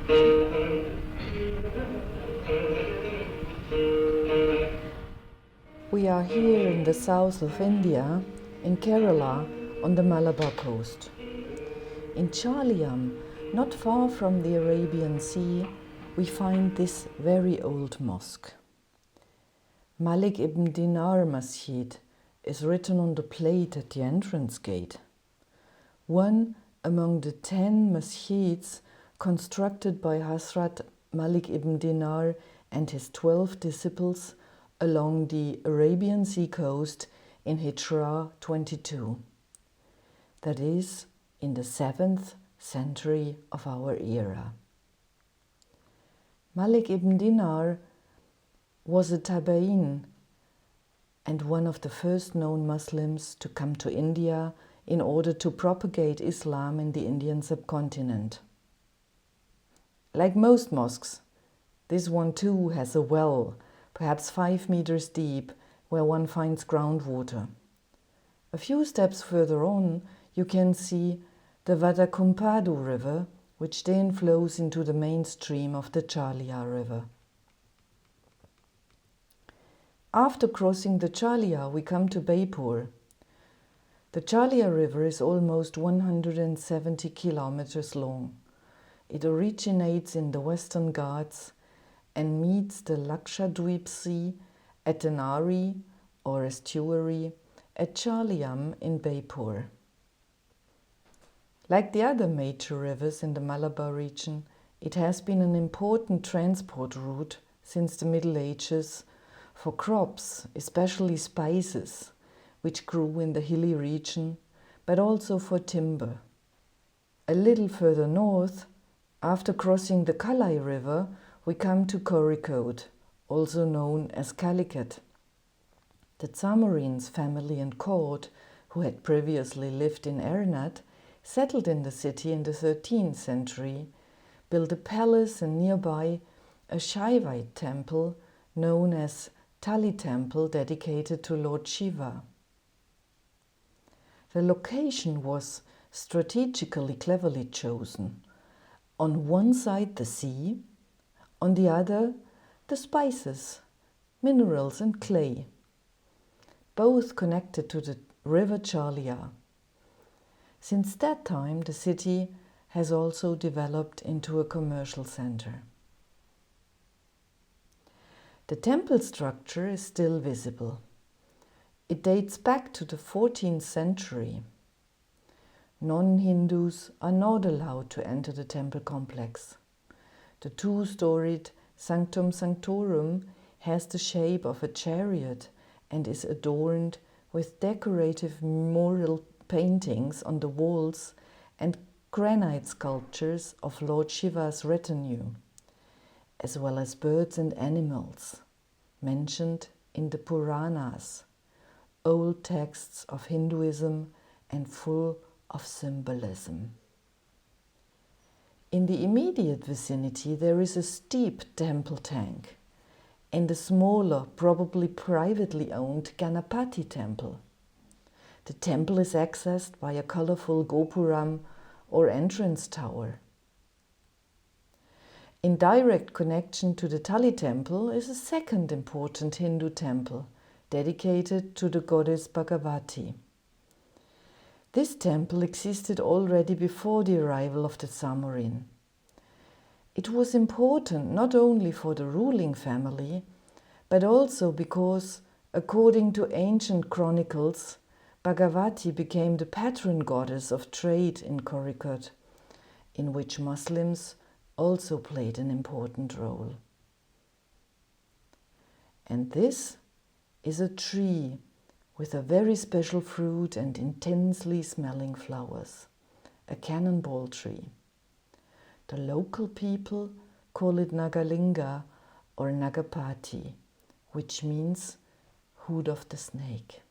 We are here in the south of India, in Kerala, on the Malabar coast. In Chaliyam, not far from the Arabian Sea, we find this very old mosque. Malik ibn Dinar Masjid is written on the plate at the entrance gate. One among the 10 masjids constructed by Hazrat Malik ibn Dinar and his 12 disciples along the Arabian Sea coast in Hijra 22. That is, in the 7th century of our era. Malik ibn Dinar was a Tabi'in and one of the first known Muslims to come to India in order to propagate Islam in the Indian subcontinent. Like most mosques, this one too has a well, perhaps 5 meters deep, where one finds groundwater. A few steps further on, you can see the Vadakumpadu river, which then flows into the main stream of the Chaliyam river. After crossing the Chaliyam, we come to Beypore. The Chaliyam river is almost 170 kilometers long. It originates in the Western Ghats and meets the Lakshadweep Sea at an Ari, or estuary, at Chaliyam in Beypore. Like the other major rivers in the Malabar region, it has been an important transport route since the Middle Ages for crops, especially spices, which grew in the hilly region, but also for timber. A little further north, after crossing the Kalai River, we come to Kozhikode, also known as Calicut. The Zamorins family and court, who had previously lived in Ernat, settled in the city in the 13th century, built a palace and nearby a Shaivite temple known as Tali Temple, dedicated to Lord Shiva. The location was strategically cleverly chosen. On one side the sea, on the other the spices, minerals and clay, both connected to the river Chaliyam. Since that time the city has also developed into a commercial center. The temple structure is still visible. It dates back to the 14th century. Non-Hindus are not allowed to enter the temple complex. The 2-storied Sanctum Sanctorum has the shape of a chariot and is adorned with decorative mural paintings on the walls and granite sculptures of Lord Shiva's retinue, as well as birds and animals mentioned in the Puranas, old texts of Hinduism and full of symbolism. In the immediate vicinity there is a steep temple tank and a smaller, probably privately owned Ganapati temple. The temple is accessed by a colorful gopuram or entrance tower. In direct connection to the Tali temple is a second important Hindu temple dedicated to the goddess Bhagavati. This temple existed already before the arrival of the Zamorin. It was important not only for the ruling family, but also because, according to ancient chronicles, Bhagavati became the patron goddess of trade in Kozhikode, in which Muslims also played an important role. And this is a tree with a very special fruit and intensely smelling flowers, a cannonball tree. The local people call it Nagalinga or Nagapati, which means hood of the snake.